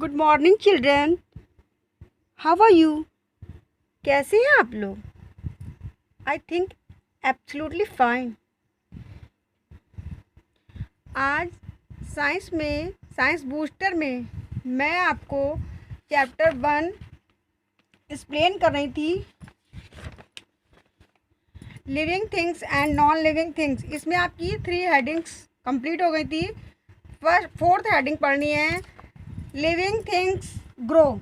Good morning children. How are you? कैसे हैं आप लोग? I think absolutely fine. आज साइंस बूस्टर में मैं आपको चैप्टर 1 एक्सप्लेन कर रही थी, living things and non living things. इसमें आपकी 3 हेडिंग्स कंप्लीट हो गई थी। फोर्थ हेडिंग पढ़नी है, लिविंग थिंग्स ग्रो।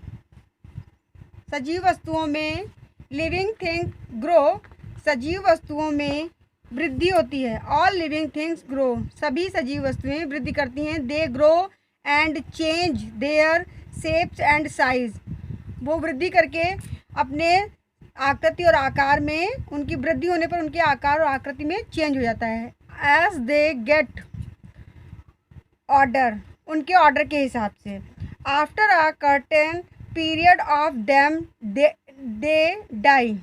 सजीव वस्तुओं में लिविंग थिंग ग्रो, सजीव वस्तुओं में वृद्धि होती है। ऑल लिविंग थिंग्स ग्रो, सभी सजीव वस्तुएं वृद्धि करती हैं। They grow and change their shapes and size, वो वृद्धि करके अपने आकृति और आकार में, उनकी वृद्धि होने पर उनके आकार और आकृति में चेंज हो जाता है। एज दे गेट ऑर्डर, उनके ऑर्डर के हिसाब से। After a certain period of them they die,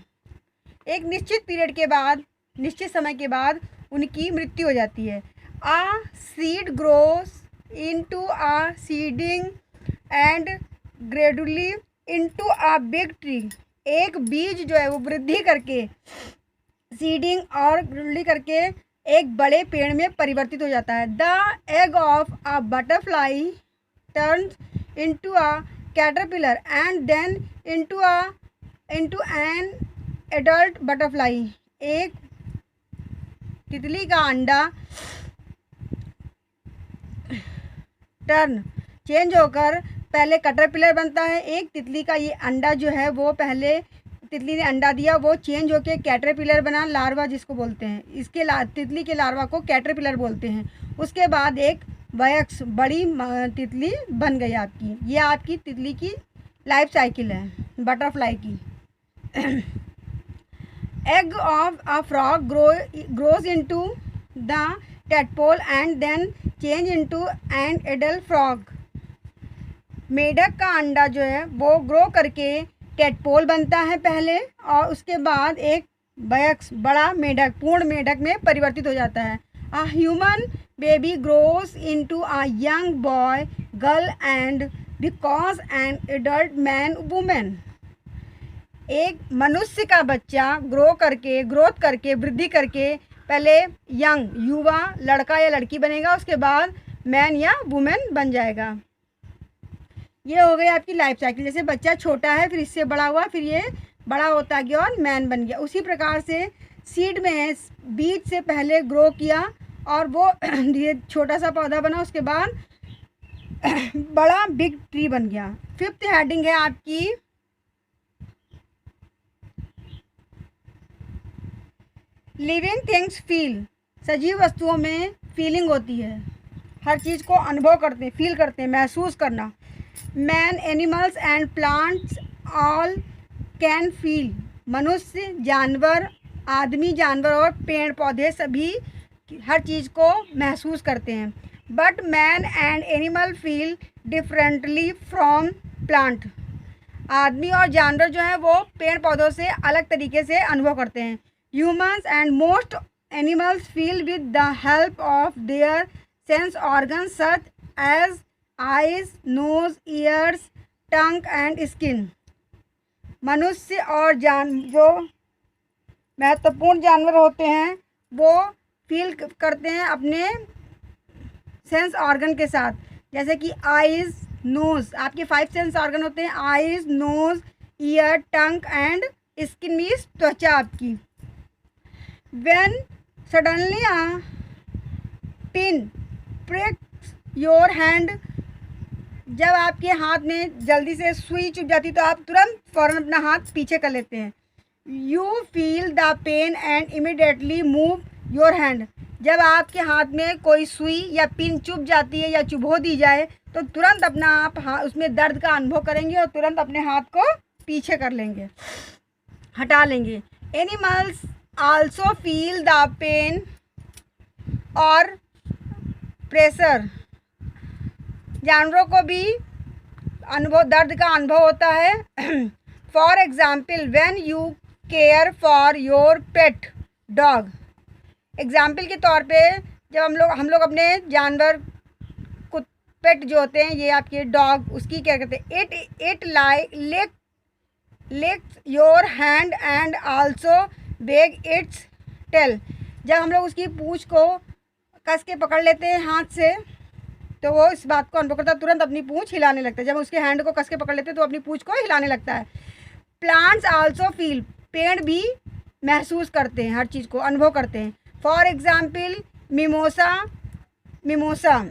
एक निश्चित पीरियड के बाद, निश्चित समय के बाद उनकी मृत्यु हो जाती है। A seed grows into a seedling and gradually into a big tree, एक बीज जो है वो वृद्धि करके, सीडिंग और ग्रेजुअली करके एक बड़े पेड़ में परिवर्तित हो जाता है। The egg of a butterfly turns into a caterpillar and then into an adult butterfly, एक तितली का अंडा टर्न चेंज होकर पहले कैटरपिलर बनता है। एक तितली का ये अंडा जो है वो, पहले तितली ने अंडा दिया, वो चेंज होकर कैटरपिलर बना, लार्वा जिसको बोलते हैं। इसके तितली के लार्वा को कैटरपिलर बोलते हैं। उसके बाद एक वयस्क बड़ी तितली बन गई आपकी। ये आपकी तितली की लाइफ साइकिल है, बटरफ्लाई की। Egg of a frog grows into the tadpole and then change into an adult frog, मेढक का अंडा जो है वो ग्रो करके टेडपोल बनता है पहले, और उसके बाद एक वयस्क बड़ा मेढक, पूर्ण मेढक में परिवर्तित हो जाता है। A human baby grows into a young boy, girl and becomes an adult man, woman, एक मनुष्य का बच्चा ग्रोथ करके वृद्धि करके पहले यंग युवा लड़का या लड़की बनेगा, उसके बाद मैन या वुमेन बन जाएगा। ये हो गई आपकी लाइफ साइकिल। जैसे बच्चा छोटा है, फिर इससे बड़ा हुआ, फिर ये बड़ा होता गया और मैन बन गया। उसी प्रकार से सीड में बीज से पहले ग्रो किया और वो ये छोटा सा पौधा बना, उसके बाद बड़ा बिग ट्री बन गया। फिफ्थ हेडिंग है आपकी लिविंग थिंग्स फील, सजीव वस्तुओं में फीलिंग होती है, हर चीज़ को अनुभव करते हैं, फील करते हैं, महसूस करना। Man, animals and plants all can feel, मनुष्य, जानवर, आदमी, जानवर और पेड़ पौधे सभी हर चीज़ को महसूस करते हैं। But man and animal feel differently from plant, आदमी और जानवर जो है वो पेड़ पौधों से अलग तरीके से अनुभव करते हैं। Humans and most animals feel with the help of their sense organs such as eyes, nose, ears, tongue and skin, मनुष्य और जो महत्वपूर्ण जानवर होते हैं वो फील करते हैं अपने सेंस ऑर्गन के साथ। जैसे कि आइज़, नोज़, आपके 5 सेंस ऑर्गन होते हैं, eyes, nose, ear, tongue and skin means त्वचा आपकी। When suddenly a pin pricks your hand, जब आपके हाथ में जल्दी से सुई चुभ जाती तो आप तुरंत फ़ौरन अपना हाथ पीछे कर लेते हैं। You feel the pain and immediately move your hand, जब आपके हाथ में कोई सुई या पिन चुभ जाती है या चुभो दी जाए तो तुरंत अपना आप उसमें दर्द का अनुभव करेंगे और तुरंत अपने हाथ को पीछे कर लेंगे, हटा लेंगे। Animals also feel the pain और प्रेशर, जानवरों को भी अनुभव, दर्द का अनुभव होता है। For example when you care for your pet dog, example के तौर पे जब हम लोग अपने जानवर पेट जो होते हैं ये आपके डॉग, उसकी क्या कहते हैं, it लिक्स your hand and also वेग इट्स टेल। जब हम लोग उसकी पूंछ को कस के पकड़ लेते हैं हाथ से तो वो इस बात को अनुभव करता है, तुरंत अपनी पूंछ हिलाने लगता है। जब उसके हैंड को कस के पकड़ लेते हैं तो अपनी पूंछ को हिलाने लगता है। प्लांट्स आल्सो फील, पेड़ भी महसूस करते हैं, हर चीज़ को अनुभव करते हैं। For example mimosa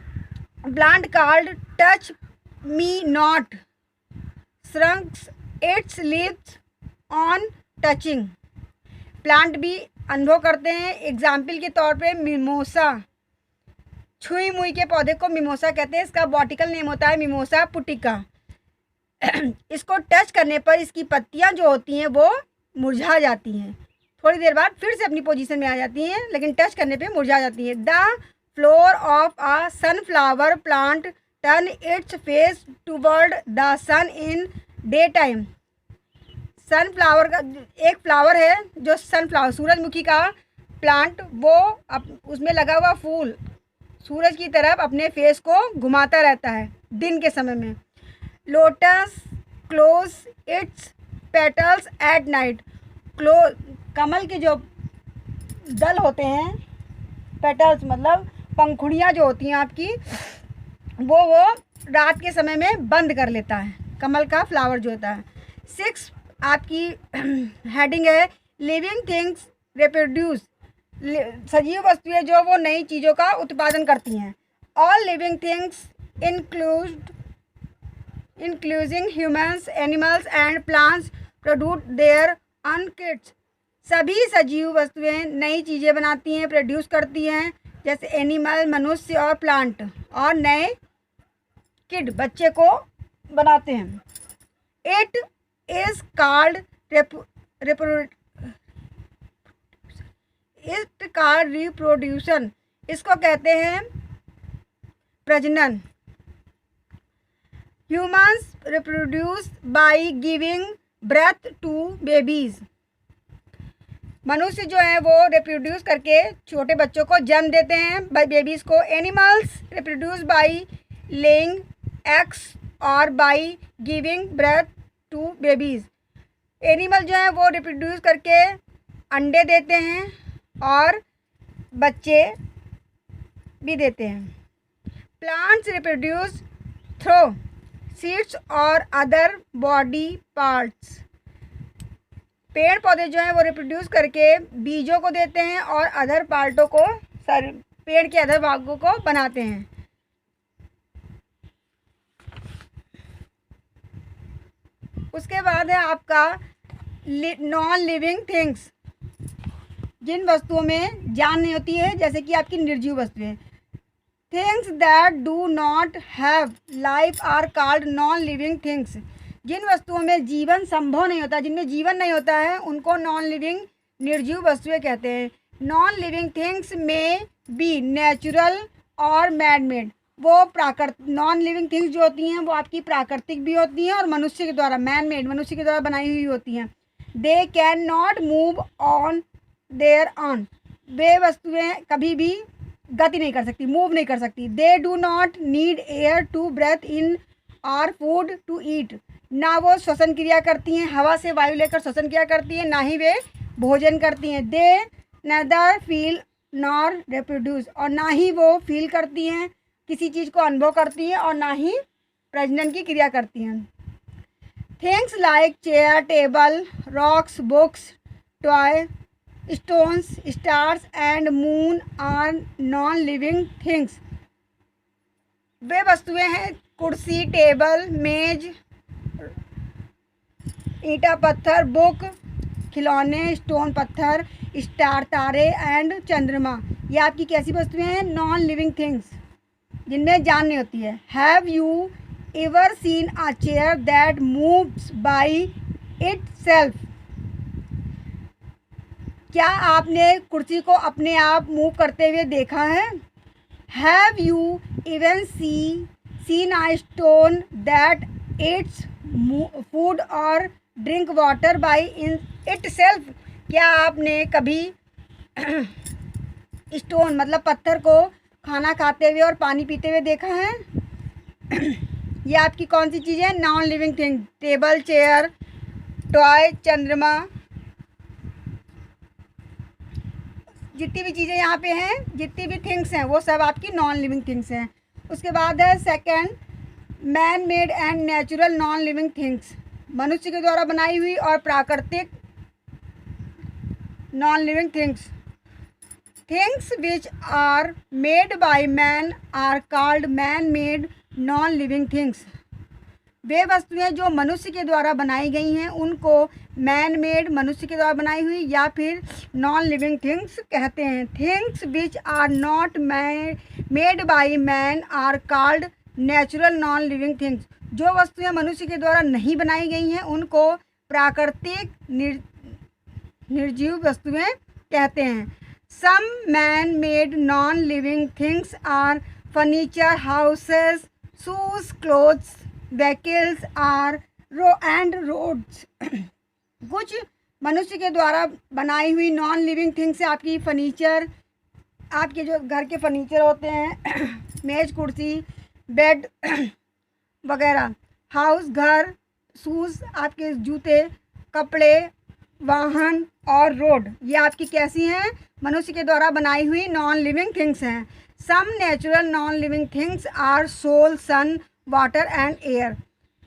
plant called touch me not shrinks its leaves on touching. Plant भी अनुभव करते हैं। एग्जाम्पल के तौर पे मिमोसा, छुई मुई के पौधे को मिमोसा कहते हैं। इसका बॉटिकल नेम होता है मिमोसा पुटिका। इसको टच करने पर इसकी पत्तियां जो होती हैं वो मुरझा जाती हैं, थोड़ी देर बाद फिर से अपनी पोजीशन में आ जाती हैं, लेकिन टच करने पे मुरझा जाती हैं। The flower of a sunflower plant turn its face toward the sun in day time. Sunflower का एक फ्लावर है जो सनफ्लावर, सूरजमुखी का प्लांट, वो उसमें लगा हुआ फूल सूरज की तरफ अपने फेस को घुमाता रहता है दिन के समय में। Lotus close its petals at night. कमल के जो दल होते हैं, पेटल्स मतलब पंखुड़ियाँ जो होती हैं आपकी, वो रात के समय में बंद कर लेता है कमल का फ्लावर जो होता है। 6 आपकी हेडिंग है लिविंग थिंग्स रिप्रोड्यूस। सजीव वस्तुएं जो वो नई चीज़ों का उत्पादन करती हैं। All living things including humans animals and plants produce their own kids. सभी सजीव वस्तुएं नई चीज़ें बनाती हैं, प्रोड्यूस करती हैं, जैसे एनिमल मनुष्य और प्लांट, और नए किड बच्चे को बनाते हैं। It is called reproduction. इसको कहते हैं प्रजनन। Humans reproduce by giving breath to babies. मनुष्य जो है वो रिप्रोड्यूस करके छोटे बच्चों को जन्म देते हैं, बाय बेबीज़ को। Animals reproduce by laying eggs और by giving breath to babies. Animal जो है वो रिप्रोड्यूस करके अंडे देते हैं और बच्चे भी देते हैं। प्लांट्स रिप्रोड्यूस थ्रू सीड्स और अदर बॉडी पार्ट्स। पेड़ पौधे जो हैं वो रिप्रोड्यूस करके बीजों को देते हैं और अदर पार्टों को, पेड़ के अदर भागों को बनाते हैं। उसके बाद है आपका नॉन लिविंग थिंग्स, जिन वस्तुओं में जान नहीं होती है, जैसे कि आपकी निर्जीव वस्तुएं। Things that do not have life are called non living things. जिन वस्तुओं में जीवन संभव नहीं होता, जिनमें जीवन नहीं होता है, उनको नॉन लिविंग निर्जीव वस्तुएं कहते हैं। नॉन लिविंग थिंग्स में बी नेचुरल और मैन मेड। वो प्राकृतिक, नॉन लिविंग थिंग्स जो होती हैं वो आपकी प्राकृतिक भी होती हैं और मनुष्य के द्वारा, मैन मेड, मनुष्य के द्वारा बनाई हुई होती हैं। They can not move on there on. वे वस्तुएं कभी भी गति नहीं कर सकती, मूव नहीं कर सकती। They do not need air to breathe in और फूड टू ईट। ना वो श्वसन क्रिया करती हैं, हवा से वायु लेकर श्वसन क्रिया करती हैं, ना ही वे भोजन करती हैं। दे नेदर फील नॉर रिप्रोड्यूस। और ना ही वो फील करती हैं, किसी चीज़ को अनुभव करती हैं, और ना ही प्रजनन की क्रिया करती हैं। Things like chair, table, rocks, books, toy, stones, stars and moon are non living things. वे वस्तुएं हैं कुर्सी, टेबल, मेज, ईंटा, पत्थर, बुक, खिलौने, स्टोन, पत्थर, स्टार, तारे एंड चंद्रमा। ये आपकी कैसी वस्तुएं हैं? नॉन लिविंग थिंग्स, जिनमें जान नहीं होती है। Have you ever seen a chair that moves by itself? क्या आपने कुर्सी को अपने आप मूव करते हुए देखा है? Have you even seen a stone that its food और drink water by in itself? क्या आपने कभी स्टोन मतलब पत्थर को खाना खाते हुए और पानी पीते हुए देखा है? ये आपकी कौन सी चीज़ है? Non living thing. Table, chair, toy, चंद्रमा, जितनी भी चीज़ें यहाँ पे हैं, जितनी भी थिंग्स हैं, वो सब आपकी नॉन लिविंग थिंग्स हैं। उसके बाद है second, man made and natural non living things. मनुष्य के द्वारा बनाई हुई और प्राकृतिक non living things. Things which are made by man are called man made non living things. वे वस्तुएं जो मनुष्य के द्वारा बनाई गई हैं उनको मैन मेड, मनुष्य के द्वारा बनाई हुई, या फिर नॉन लिविंग थिंग्स कहते हैं। Things which are not made by man are called natural non living things. जो वस्तुएं मनुष्य के द्वारा नहीं बनाई गई हैं उनको प्राकृतिक निर्जीव वस्तुएं कहते हैं। Some man made non living things are furniture, houses, shoes, clothes, vehicles are and roads. कुछ मनुष्य के द्वारा बनाई हुई नॉन लिविंग थिंग्स है आपकी फर्नीचर, आपके जो घर के फर्नीचर होते हैं मेज, कुर्सी, बेड वगैरह, हाउस, घर, शूज़ आपके जूते, कपड़े, वाहन और रोड, ये आपकी कैसी हैं? मनुष्य के द्वारा बनाई हुई नॉन लिविंग थिंग्स हैं। Some natural non living things are soil, sun, water and air.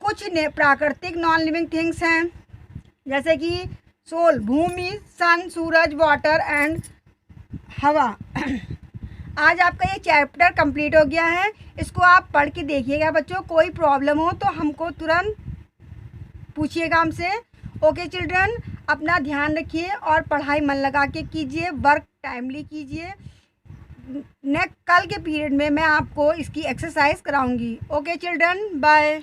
कुछ प्राकृतिक नॉन लिविंग थिंग्स हैं जैसे कि सोल भूमि, सन सूरज, वाटर एंड हवा। आज आपका ये चैप्टर कंप्लीट हो गया है। इसको आप पढ़ के देखिएगा बच्चों, कोई प्रॉब्लम हो तो हमको तुरंत पूछिएगा हमसे। ओके चिल्ड्रन, अपना ध्यान रखिए और पढ़ाई मन लगा के कीजिए, वर्क टाइमली कीजिए। नेक्स्ट कल के पीरियड में मैं आपको इसकी एक्सरसाइज कराऊंगी। Okay children, bye.